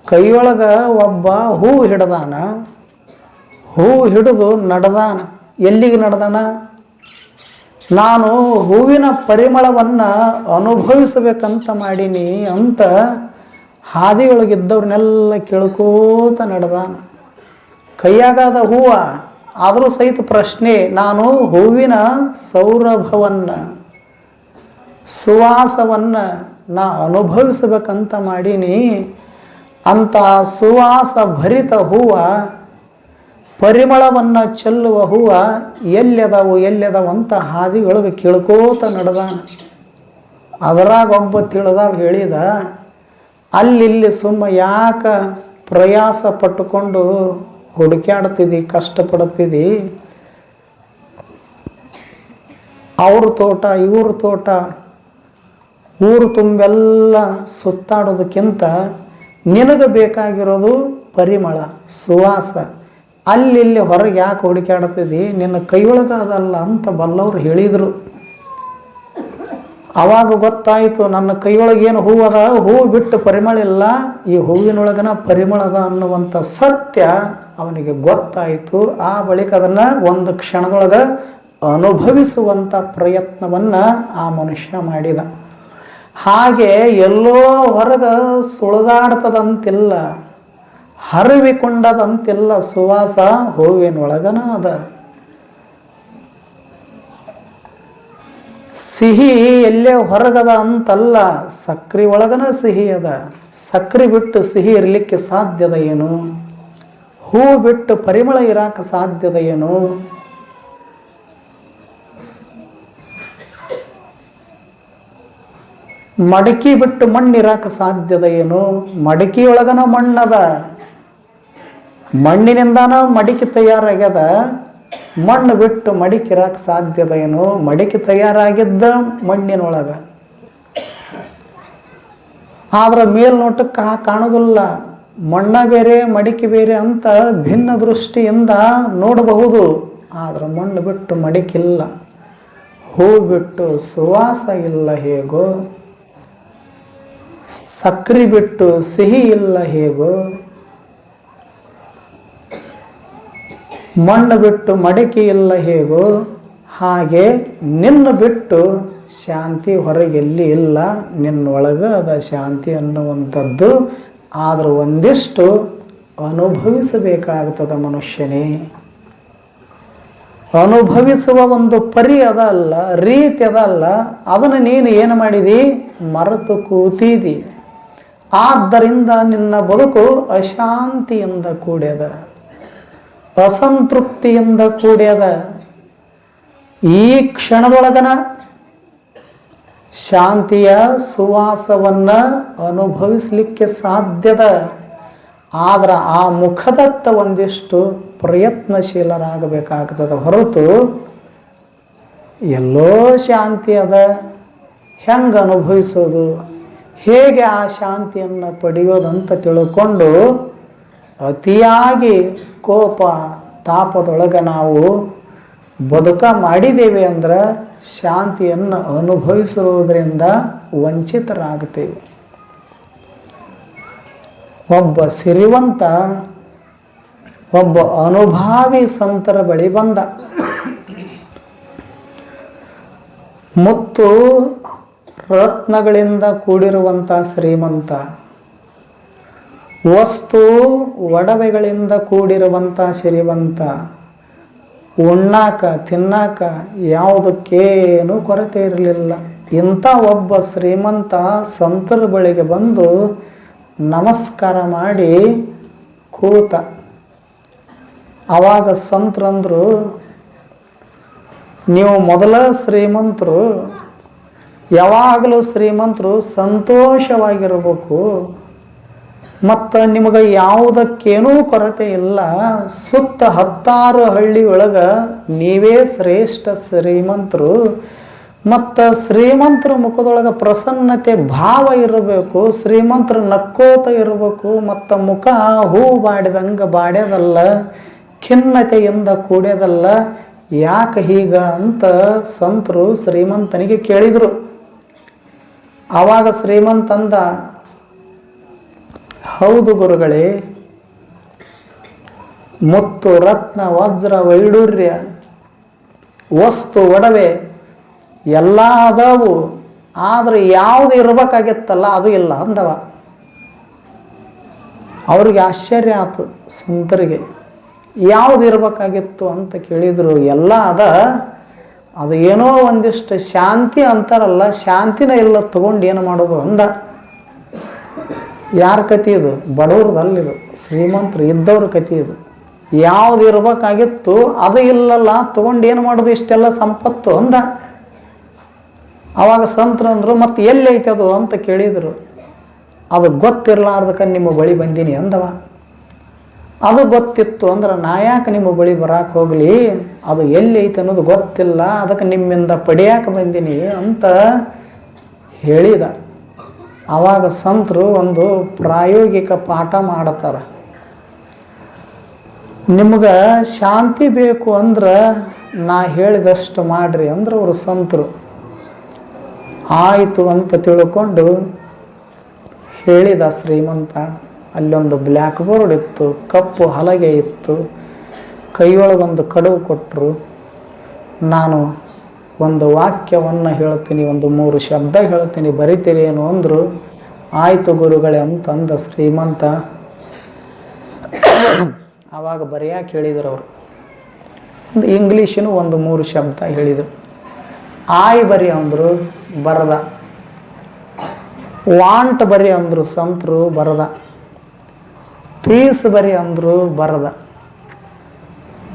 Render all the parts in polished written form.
ಕೈಯೊಳಗ ಒಬ್ಬ ಹೂ ಹಿಡ್ದಾನ. ಹೂ ಹಿಡಿದು ನಡೆದಾನ. ಎಲ್ಲಿಗೆ ನಡೆದಾನ? ನಾನು ಹೂವಿನ ಪರಿಮಳವನ್ನು ಅನುಭವಿಸಬೇಕಂತ ಮಾಡೀನಿ ಅಂತ ಹಾದಿಯೊಳಗಿದ್ದವ್ರನ್ನೆಲ್ಲ ಕೇಳ್ಕೋತ ನಡೆದಾನ. ಕೈಯಾಗಾದ ಹೂವ ಆದರೂ ಸಹಿತ ಪ್ರಶ್ನೆ, ನಾನು ಹೂವಿನ ಸೌರಭವನ್ನು ಸುವಾಸವನ್ನು ನಾ ಅನುಭವಿಸಬೇಕಂತ ಮಾಡೀನಿ ಅಂತ ಸುವಾಸ ಭರಿತ ಹೂವ, ಪರಿಮಳವನ್ನು ಚೆಲ್ಲುವ ಹೂವ ಎಲ್ಲೆದವು ಅಂತ ಹಾದಿಯೊಳಗೆ ಕೇಳ್ಕೋತ ನಡೆದಾನ. ಅದರಾಗ ಒಬ್ಬ ತಿಳಿದವ ಹೇಳಿದ, ಅಲ್ಲಿ ಸುಮ್ಮ ಯಾಕ ಪ್ರಯಾಸ ಪಟ್ಟುಕೊಂಡು ಹುಡುಕ್ಯಾಡ್ತಿದ್ದಿ, ಕಷ್ಟಪಡ್ತಿದ್ದಿ? ಅವ್ರ ತೋಟ ಇವ್ರ ತೋಟ ಊರು ತುಂಬೆಲ್ಲ ಸುತ್ತಾಡೋದಕ್ಕಿಂತ ನಿನಗೆ ಬೇಕಾಗಿರೋದು ಪರಿಮಳ, ಸುವಾಸ. ಅಲ್ಲಿ ಹೊರಗೆ ಯಾಕೆ ಹುಡುಕ್ಯಾಡ್ತಿದ್ದಿ? ನಿನ್ನ ಕೈಯೊಳಗೆ ಅದಲ್ಲ ಅಂತ ಬಲ್ಲವ್ರು ಹೇಳಿದರು. ಆವಾಗ ಗೊತ್ತಾಯಿತು, ನನ್ನ ಕೈಯೊಳಗೆ ಏನು ಹೂವು ಅದ, ಹೂವು ಬಿಟ್ಟು ಪರಿಮಳ ಇಲ್ಲ, ಈ ಹೂವಿನೊಳಗನ ಪರಿಮಳ ಅದ ಅನ್ನುವಂಥ ಸತ್ಯ ಅವನಿಗೆ ಗೊತ್ತಾಯಿತು. ಆ ಬಳಿಕ ಅದನ್ನು ಒಂದು ಕ್ಷಣದೊಳಗೆ ಅನುಭವಿಸುವಂಥ ಪ್ರಯತ್ನವನ್ನು ಆ ಮನುಷ್ಯ ಮಾಡಿದ. ಹಾಗೆ ಎಲ್ಲೋ ಹೊರಗೆ ಸುಳಿದಾಡ್ತದಂತಿಲ್ಲ, ಹರಿವಿಕೊಂಡದಂತಿಲ್ಲ, ಸುವಾಸ ಹೂವಿನೊಳಗನ ಅದ. ಸಿಹಿ ಎಲ್ಲೇ ಹೊರಗದ ಅಂತಲ್ಲ, ಸಕ್ರೆ ಒಳಗನ ಸಿಹಿ ಅದ. ಸಕ್ರೆ ಬಿಟ್ಟು ಸಿಹಿ ಇರಲಿಕ್ಕೆ ಸಾಧ್ಯದ ಏನು? ಹೂ ಬಿಟ್ಟು ಪರಿಮಳ ಇರಾಕ ಸಾಧ್ಯದ ಏನು? ಮಡಕಿ ಬಿಟ್ಟು ಮಣ್ಣು ಇರಾಕ ಸಾಧ್ಯದ ಏನು? ಮಡಕಿಯೊಳಗನ ಮಣ್ಣದ, ಮಣ್ಣಿನಿಂದಾನ ಮಡಿಕೆ ತಯಾರಾಗ್ಯದ. ಮಣ್ಣು ಬಿಟ್ಟು ಮಡಿಕೆ ಇರಾಕ ಸಾಧ್ಯದ ಏನು? ಮಡಿಕೆ ತಯಾರಾಗಿದ್ದ ಮಣ್ಣಿನೊಳಗ. ಆದ್ರೆ ಮೇಲ್ನೋಟಕ್ಕೆ ಕಾಣೋದಿಲ್ಲ. ಮಣ್ಣ ಬೇರೆ ಮಡಿಕೆ ಬೇರೆ ಅಂತ ಭಿನ್ನ ದೃಷ್ಟಿಯಿಂದ ನೋಡಬಹುದು. ಆದ್ರೆ ಮಣ್ಣು ಬಿಟ್ಟು ಮಡಿಕಿಲ್ಲ, ಹೂ ಬಿಟ್ಟು ಸುವಾಸ ಇಲ್ಲ ಹೇಗೋ, ಸಕ್ರೆ ಬಿಟ್ಟು ಸಿಹಿ ಇಲ್ಲ ಹೇಗೋ, ಮಣ್ಣು ಬಿಟ್ಟು ಮಡಿಕೆ ಇಲ್ಲ ಹೇಗೋ, ಹಾಗೆ ನಿನ್ನ ಬಿಟ್ಟು ಶಾಂತಿ ಹೊರಗೆಲ್ಲಿ ಇಲ್ಲ, ನಿನ್ನೊಳಗೆ ಅದ ಶಾಂತಿ ಅನ್ನುವಂಥದ್ದು. ಆದರೂ ಒಂದಿಷ್ಟು ಅನುಭವಿಸಬೇಕಾಗ್ತದ ಮನುಷ್ಯನೇ. ಅನುಭವಿಸುವ ಒಂದು ಪರಿ ಅದ ಅಲ್ಲ, ರೀತಿ ಅದ ಅಲ್ಲ, ಅದನ್ನು ನೀನು ಏನು ಮಾಡಿದಿ? ಮರೆತು ಕೂತಿದಿ. ಆದ್ದರಿಂದ ನಿನ್ನ ಬದುಕು ಅಶಾಂತಿಯಿಂದ ಕೂಡ್ಯದ, ಅಸಂತೃಪ್ತಿಯಿಂದ ಕೂಡ್ಯದ. ಈ ಕ್ಷಣದೊಳಗನ ಶಾಂತಿಯ ಸುವಾಸವನ್ನು ಅನುಭವಿಸಲಿಕ್ಕೆ ಸಾಧ್ಯದ. ಆದ್ರೆ ಆ ಮುಖದತ್ತ ಒಂದಿಷ್ಟು ಪ್ರಯತ್ನಶೀಲರಾಗಬೇಕಾಗ್ತದ ಹೊರತು ಎಲ್ಲೋ ಶಾಂತಿ ಅದ, ಹೆಂಗೆ ಅನುಭವಿಸೋದು, ಹೇಗೆ ಆ ಶಾಂತಿಯನ್ನು ಪಡೆಯೋದಂತ ತಿಳ್ಕೊಂಡು ಅತಿಯಾಗಿ ಕೋಪ ತಾಪದೊಳಗೆ ನಾವು ಬದುಕ ಮಾಡಿದ್ದೇವೆ ಅಂದ್ರೆ ಶಾಂತಿಯನ್ನು ಅನುಭವಿಸುವುದರಿಂದ ವಂಚಿತರಾಗ್ತೇವೆ. ಒಬ್ಬ ಸಿರಿವಂತ ಒಬ್ಬ ಅನುಭಾವಿ ಸಂತರ ಬಳಿ ಬಂದ. ಮುತ್ತು ರತ್ನಗಳಿಂದ ಕೂಡಿರುವಂಥ ಶ್ರೀಮಂತ, ವಸ್ತು ಒಡವೆಗಳಿಂದ ಕೂಡಿರುವಂಥ ಶ್ರೀಮಂತ, ಉಣ್ಣಾಕ ತಿನ್ನಾಕ ಯಾವುದಕ್ಕೇನು ಕೊರತೆ ಇರಲಿಲ್ಲ. ಇಂಥ ಒಬ್ಬ ಶ್ರೀಮಂತ ಸಂತರ ಬಳಿಗೆ ಬಂದು ನಮಸ್ಕಾರ ಮಾಡಿ ಕೂತ. ಆವಾಗ ಸಂತರಂದ್ರು, ನೀವು ಮೊದಲ ಶ್ರೀಮಂತರು, ಯಾವಾಗಲೂ ಶ್ರೀಮಂತರು ಸಂತೋಷವಾಗಿರಬೇಕು, ಮತ್ತು ನಿಮಗೆ ಯಾವುದಕ್ಕೇನೂ ಕೊರತೆ ಇಲ್ಲ. ಸುತ್ತ 10 ಹಳ್ಳಿ ಒಳಗೆ ನೀವೇ ಶ್ರೇಷ್ಠ ಶ್ರೀಮಂತರು. ಮತ್ತು ಶ್ರೀಮಂತರ ಮುಖದೊಳಗೆ ಪ್ರಸನ್ನತೆ ಭಾವ ಇರಬೇಕು, ಶ್ರೀಮಂತರು ನಕ್ಕೋತ ಇರಬೇಕು, ಮತ್ತು ಮುಖ ಹೂ ಬಾಡಿದಂಗೆ ಬಾಡ್ಯದಲ್ಲ, ಖಿನ್ನತೆಯಿಂದ ಕೂಡ್ಯದಲ್ಲ. ಯಾಕೆ ಹೀಗ ಅಂತ ಸಂತರು ಶ್ರೀಮಂತನಿಗೆ ಕೇಳಿದರು. ಆವಾಗ ಶ್ರೀಮಂತಂದ, ಹೌದು ಗುರುಗಳೇ, ಮುತ್ತು ರತ್ನ ವಜ್ರ ವೈಡೂರ್ಯ ವಸ್ತು ಒಡವೆ ಎಲ್ಲ ಅದಾವು, ಆದರೆ ಯಾವುದು ಇರಬೇಕಾಗಿತ್ತಲ್ಲ ಅದು ಇಲ್ಲ ಅಂದವ. ಅವ್ರಿಗೆ ಆಶ್ಚರ್ಯ ಆಯ್ತು ಸಂತರಿಗೆ. ಯಾವುದು ಇರಬೇಕಾಗಿತ್ತು ಅಂತ ಕೇಳಿದರು. ಎಲ್ಲ ಅದು ಏನೋ ಒಂದಿಷ್ಟು ಶಾಂತಿ ಅಂತಾರಲ್ಲ, ಶಾಂತಿನ ಇಲ್ಲ, ತಗೊಂಡು ಏನು ಮಾಡೋದು ಅಂದ. ಯಾರ ಕಥೆ ಇದು? ಬಡವ್ರದಲ್ಲಿದು, ಶ್ರೀಮಂತರು ಇದ್ದವ್ರ ಕಥೆ ಇದು. ಯಾವುದು ಇರಬೇಕಾಗಿತ್ತು ಅದು ಇಲ್ಲಲ್ಲ, ತಗೊಂಡು ಏನು ಮಾಡೋದು ಇಷ್ಟೆಲ್ಲ ಸಂಪತ್ತು ಅಂದ. ಆವಾಗ ಸಂತರು ಅಂದರು, ಮತ್ತು ಎಲ್ಲಿ ಐತೆ ಅದು ಅಂತ ಕೇಳಿದರು. ಅದು ಗೊತ್ತಿರಲಾರ್ದಕ್ಕೆ ನಿಮ್ಮ ಬಳಿ ಬಂದೀನಿ ಅಂದವ. ಅದು ಗೊತ್ತಿತ್ತು ಅಂದ್ರೆ ನಾ ಯಾಕೆ ನಿಮ್ಮ ಬಳಿ ಬರಾಕ್ ಹೋಗಲಿ, ಅದು ಎಲ್ಲಿ ಐತೆ ಅನ್ನೋದು ಗೊತ್ತಿಲ್ಲ, ಅದಕ್ಕೆ ನಿಮ್ಮಿಂದ ಪಡೆಯಾಕೆ ಬಂದೀನಿ ಅಂತ ಹೇಳಿದ. ಆವಾಗ ಸಂತರು ಒಂದು ಪ್ರಾಯೋಗಿಕ ಪಾಠ ಮಾಡ್ತಾರೆ. ನಿಮ್ಗೆ ಶಾಂತಿ ಬೇಕು ಅಂದ್ರೆ ನಾ ಹೇಳಿದಷ್ಟು ಮಾಡ್ರಿ ಅಂದ್ರೆ ಅವರು ಸಂತರು. ಆಯಿತು ಅಂತ ತಿಳ್ಕೊಂಡು ಹೇಳಿದ ಶ್ರೀಮಂತ. ಅಲ್ಲೊಂದು ಬ್ಲ್ಯಾಕ್ ಬೋರ್ಡ್ ಇತ್ತು, ಕಪ್ಪು ಹಲಗೆ ಇತ್ತು, ಕೈಯೊಳಗೊಂದು ಕಡುವು ಕೊಟ್ಟರು. ನಾನು ಒಂದು ವಾಕ್ಯವನ್ನು ಹೇಳ್ತೀನಿ, ಒಂದು 3 ಶಬ್ದ ಹೇಳ್ತೀನಿ, ಬರಿತೀರಿ ಏನು ಅಂದರು. ಆಯಿತು ಗುರುಗಳೇ ಅಂತಂದ ಶ್ರೀಮಂತ. ಆವಾಗ ಬರೆಯಕ್ಕೆ ಹೇಳಿದರು ಅವರು. ಒಂದು ಇಂಗ್ಲೀಷಿನ ಒಂದು 3 ಶಬ್ದ ಹೇಳಿದರು. ಆಯ್ ಬರಿ ಅಂದರು, ಬರದ. ವಾಂಟ್ ಬರಿ ಅಂದರು ಸಂತರು, ಬರದ. ಪೀಸ್ ಬರಿ ಅಂದರು, ಬರದ.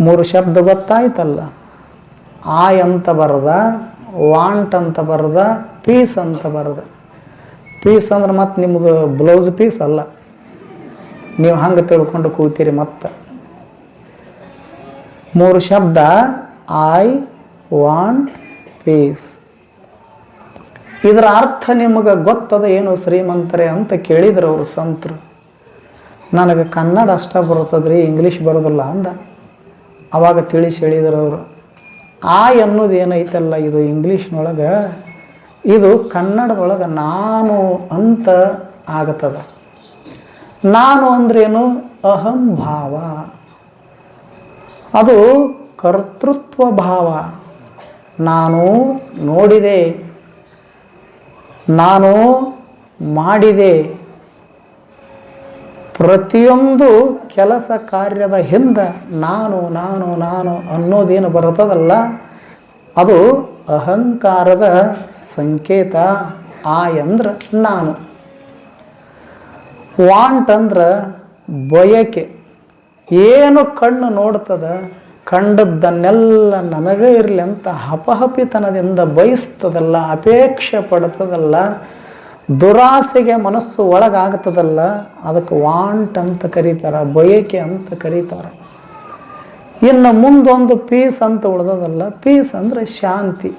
3 ಶಬ್ದ ಗೊತ್ತಾಯ್ತಲ್ಲ. ಆಯ್ ಅಂತ ಬರದ, ವಾಂಟ್ ಅಂತ ಬರದ, ಪೀಸ್ ಅಂತ ಬರದ. ಪೀಸ್ ಅಂದ್ರೆ ಮತ್ತು ನಿಮ್ಗೆ ಬ್ಲೌಸ್ ಪೀಸ್ ಅಲ್ಲ, ನೀವು ಹಂಗೆ ತಿಳ್ಕೊಂಡು ಕೂತೀರಿ. ಮತ್ತು 3 ಶಬ್ದ, ಐ ವಾಂಟ್ ಪೀಸ್. ಇದರ ಅರ್ಥ ನಿಮಗೆ ಗೊತ್ತದ ಏನು ಶ್ರೀಮಂತರೇ ಅಂತ ಕೇಳಿದ್ರು ಅವರು ಸಂತರು. ನನಗೆ ಕನ್ನಡ ಅಷ್ಟ ಬರ್ತದ್ರಿ, ಇಂಗ್ಲೀಷ್ ಬರೋದಿಲ್ಲ ಅಂದ. ಆವಾಗ ತಿಳಿಸಿ ಹೇಳಿದ್ರು ಅವರು. ಅನ್ನೋದು ಏನೈತಲ್ಲ, ಇದು ಇಂಗ್ಲೀಷ್ನೊಳಗೆ, ಇದು ಕನ್ನಡದೊಳಗೆ ನಾನು ಅಂತ ಆಗತ್ತದ. ನಾನು ಅಂದ್ರೇನು? ಅಹಂ ಭಾವ. ಅದು ಕರ್ತೃತ್ವ ಭಾವ. ನಾನು ನೋಡಿದೆ, ನಾನು ಮಾಡಿದೆ. ಪ್ರತಿಯೊಂದು ಕೆಲಸ ಕಾರ್ಯದ ಹಿಂದೆ ನಾನು ನಾನು ನಾನು ಅನ್ನೋದೇನು ಬರ್ತದಲ್ಲ, ಅದು ಅಹಂಕಾರದ ಸಂಕೇತ. ಅಂದ್ರೆ ನಾನು. ವಾಂಟ್ ಅಂದ್ರೆ ಬಯಕೆ. ಏನು ಕಣ್ಣು ನೋಡ್ತದ, ಕಂಡದ್ದನ್ನೆಲ್ಲ ನನಗೇ ಇರಲಿ ಅಂತ ಹಪಹಪಿತನದಿಂದ ಬಯಸ್ತದಲ್ಲ, ಅಪೇಕ್ಷೆ ಪಡ್ತದಲ್ಲ, ದುರಾಸೆಗೆ ಮನಸ್ಸು ಒಳಗಾಗ್ತದಲ್ಲ, ಅದಕ್ಕೆ ವಾಂಟ್ ಅಂತ ಕರೀತಾರೆ, ಬಯಕೆ ಅಂತ ಕರೀತಾರೆ. ಇನ್ನು ಮುಂದೊಂದು ಪೀಸ್ ಅಂತ ಉಳ್ದದಲ್ಲ, ಪೀಸ್ ಅಂದರೆ ಶಾಂತಿ.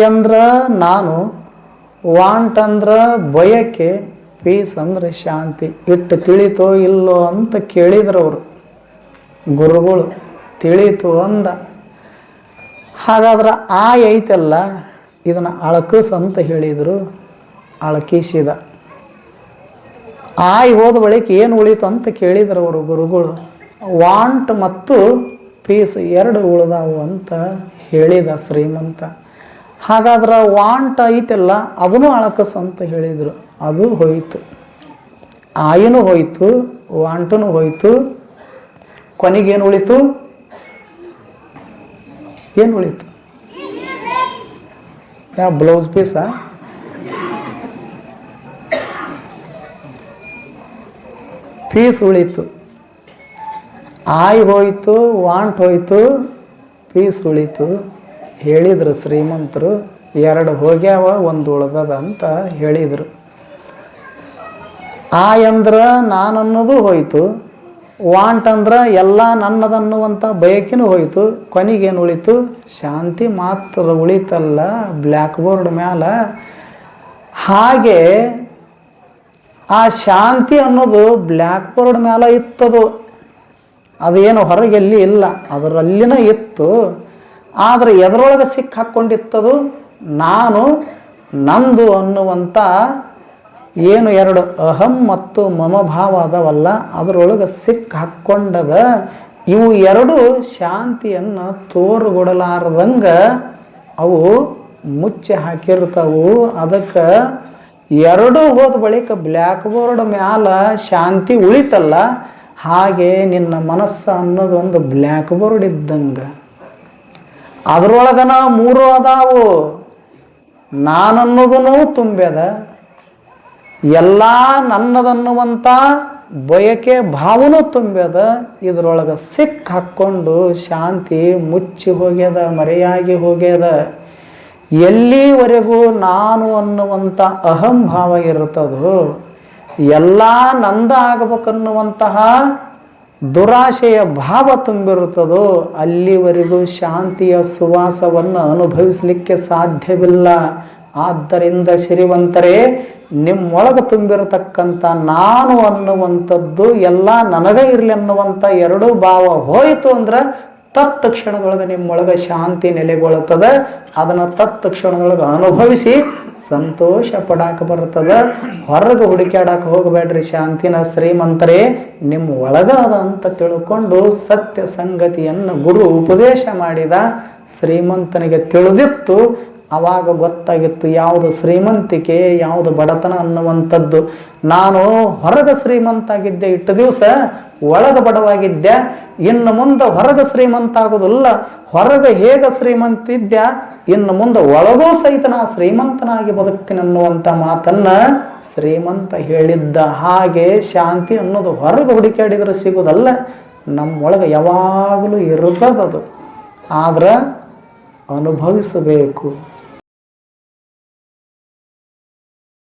ಅಂದ್ರೆ ನಾನು, ವಾಂಟ್ ಅಂದ್ರೆ ಬಯಕೆ, ಪೀಸ್ ಅಂದರೆ ಶಾಂತಿ. ಇಟ್ಟು ತಿಳಿತೋ ಇಲ್ಲೋ ಅಂತ ಕೇಳಿದ್ರು ಅವರು ಗುರುಗಳು. ತಿಳಿತು ಅಂದ. ಹಾಗಾದ್ರೆ ಐತಲ್ಲ, ಇದನ್ನು ಅಳಕಿಸ್ ಅಂತ ಹೇಳಿದರು. ಅಳಕಿಸಿದ. ಹೋದ ಬಳಿಕ ಏನು ಉಳಿತು ಅಂತ ಕೇಳಿದ್ರು ಅವರು ಗುರುಗಳು. ವಾಂಟ್ ಮತ್ತು ಪೀಸ್ 2 ಉಳಿದಾವು ಅಂತ ಹೇಳಿದ ಶ್ರೀಮಂತ. ಹಾಗಾದ್ರೆ ವಾಂಟ್ ಐತಲ್ಲ, ಅದನ್ನು ಅಳಕಸ್ ಅಂತ ಹೇಳಿದರು. ಅದು ಹೋಯಿತು. ಆಯಿನೂ ಹೋಯಿತು, ವಾಂಟೂ ಹೋಯಿತು. ಕೊನೆಗೇನು ಉಳಿತು? ಏನು ಉಳಿತು? ಯಾವ ಬ್ಲೌಸ್ ಪೀಸಾ? ಪೀಸ್ ಉಳಿತು. ಹೋಯಿತು, ವಾಂಟ್ ಹೋಯಿತು, ಪೀಸ್ ಉಳಿತು. ಹೇಳಿದರು ಶ್ರೀಮಂತರು. 2 ಹೋಗ್ಯಾವ, 1 ಉಳ್ದದ ಅಂತ ಹೇಳಿದರು. ಅಂದ್ರೆ ನಾನನ್ನೋದು ಹೋಯಿತು, ವಾಂಟ್ ಅಂದ್ರೆ ಎಲ್ಲ ನನ್ನದನ್ನುವಂಥ ಬಯಕೆನೂ ಹೋಯಿತು. ಕೊನೆಗೇನು ಉಳಿತು? ಶಾಂತಿ ಮಾತ್ರ ಉಳಿತಲ್ಲ ಬ್ಲ್ಯಾಕ್ ಬೋರ್ಡ್ ಮ್ಯಾಲ. ಹಾಗೆ ಆ ಶಾಂತಿ ಅನ್ನೋದು ಬ್ಲ್ಯಾಕ್ ಬೋರ್ಡ್ ಮ್ಯಾಲ ಇತ್ತದು. ಅದೇನು ಹೊರಗೆಲ್ಲಿ ಇಲ್ಲ, ಅದರಲ್ಲಿನ ಇತ್ತು. ಆದರೆ ಎದರೊಳಗೆ ಸಿಕ್ಕಾಕ್ಕೊಂಡಿತ್ತದು? ನಾನು, ನಂದು ಅನ್ನುವಂಥ ಏನು ಎರಡು ಅಹಂ ಮತ್ತು ಮಮಭಾವ ಅದಾವಲ್ಲ ಅದರೊಳಗೆ ಸಿಕ್ಕ ಹಾಕ್ಕೊಂಡದ ಇವು ಎರಡು ಶಾಂತಿಯನ್ನು ತೋರುಗೊಡಲಾರ್ದಂಗೆ ಅವು ಮುಚ್ಚಿ ಹಾಕಿರ್ತಾವು. ಅದಕ್ಕೆ ಎರಡು ಹೋದ ಬಳಿಕ ಬ್ಲ್ಯಾಕ್ ಬೋರ್ಡ್ ಮ್ಯಾಲ ಶಾಂತಿ ಉಳಿತಲ್ಲ, ಹಾಗೆ ನಿನ್ನ ಮನಸ್ಸು ಅನ್ನೋದೊಂದು ಬ್ಲ್ಯಾಕ್ ಬೋರ್ಡ್ ಇದ್ದಂಗೆ. ಅದರೊಳಗನ ಮೂರು ಅದಾವು. ನಾನನ್ನೋದೂ ತುಂಬ್ಯದ, ಎಲ್ಲ ನನ್ನದನ್ನುವಂಥ ಬಯಕೆ ಭಾವನೂ ತುಂಬ್ಯದ. ಇದರೊಳಗೆ ಸಿಕ್ಕ ಹಾಕ್ಕೊಂಡು ಶಾಂತಿ ಮುಚ್ಚಿ ಹೋಗ್ಯದ, ಮರೆಯಾಗಿ ಹೋಗ್ಯದ. ಎಲ್ಲಿವರೆಗೂ ನಾನು ಅನ್ನುವಂಥ ಅಹಂಭಾವ ಇರ್ತದೋ, ಎಲ್ಲ ನಂದ ಆಗಬೇಕನ್ನುವಂತಹ ದುರಾಶೆಯ ಭಾವ ತುಂಬಿರುತ್ತದೋ ಅಲ್ಲಿವರೆಗೂ ಶಾಂತಿಯ ಸುವಾಸವನ್ನು ಅನುಭವಿಸಲಿಕ್ಕೆ ಸಾಧ್ಯವಿಲ್ಲ. ಆದ್ದರಿಂದ ಶ್ರೀಮಂತರೇ, ನಿಮ್ಮೊಳಗೆ ತುಂಬಿರತಕ್ಕಂಥ ನಾನು ಅನ್ನುವಂಥದ್ದು ಎಲ್ಲ ನನಗೆ ಇರಲಿ ಅನ್ನುವಂಥ ಎರಡೂ ಭಾವ ಹೋಯಿತು ಅಂದ್ರೆ ತತ್ಕ್ಷಣದೊಳಗೆ ನಿಮ್ಮೊಳಗೆ ಶಾಂತಿ ನೆಲೆಗೊಳ್ಳುತ್ತದೆ. ಅದನ್ನು ತತ್ಕ್ಷಣದೊಳಗೆ ಅನುಭವಿಸಿ ಸಂತೋಷ ಪಡಾಕ ಬರ್ತದೆ. ಹೊರಗೆ ಹುಡುಕ್ಯಾಡಕ್ಕೆ ಹೋಗಬೇಡ್ರಿ ಶಾಂತಿನ ಶ್ರೀಮಂತರೇ, ನಿಮ್ಮ ಒಳಗ ಅದ ಅಂತ ತಿಳ್ಕೊಂಡು ಸತ್ಯ ಸಂಗತಿಯನ್ನು ಗುರು ಉಪದೇಶ ಮಾಡಿದ. ಶ್ರೀಮಂತನಿಗೆ ತಿಳಿದಿತ್ತು, ಆವಾಗ ಗೊತ್ತಾಗಿತ್ತು ಯಾವುದು ಶ್ರೀಮಂತಿಕೆ ಯಾವುದು ಬಡತನ ಅನ್ನುವಂಥದ್ದು. ನಾನು ಹೊರಗೆ ಶ್ರೀಮಂತ ಆಗಿದ್ದೆ ಇಟ್ಟು ದಿವಸ, ಒಳಗೆ ಬಡವಾಗಿದ್ದೆ. ಇನ್ನು ಮುಂದೆ ಹೊರಗೆ ಶ್ರೀಮಂತ ಆಗೋದಿಲ್ಲ, ಹೊರಗೆ ಹೇಗೆ ಶ್ರೀಮಂತಿದ್ದೆ ಇನ್ನು ಮುಂದೆ ಒಳಗೂ ಸಹಿತ ನಾ ಶ್ರೀಮಂತನಾಗಿ ಬದುಕ್ತೀನಿ ಅನ್ನುವಂಥ ಮಾತನ್ನು ಶ್ರೀಮಂತ ಹೇಳಿದ್ದ. ಹಾಗೆ ಶಾಂತಿ ಅನ್ನೋದು ಹೊರಗೆ ಹುಡುಕಾಡಿದ್ರೆ ಸಿಗೋದಲ್ಲ, ನಮ್ಮೊಳಗೆ ಯಾವಾಗಲೂ ಇರ್ತದದು. ಆದ್ರೆ ಅನುಭವಿಸಬೇಕು.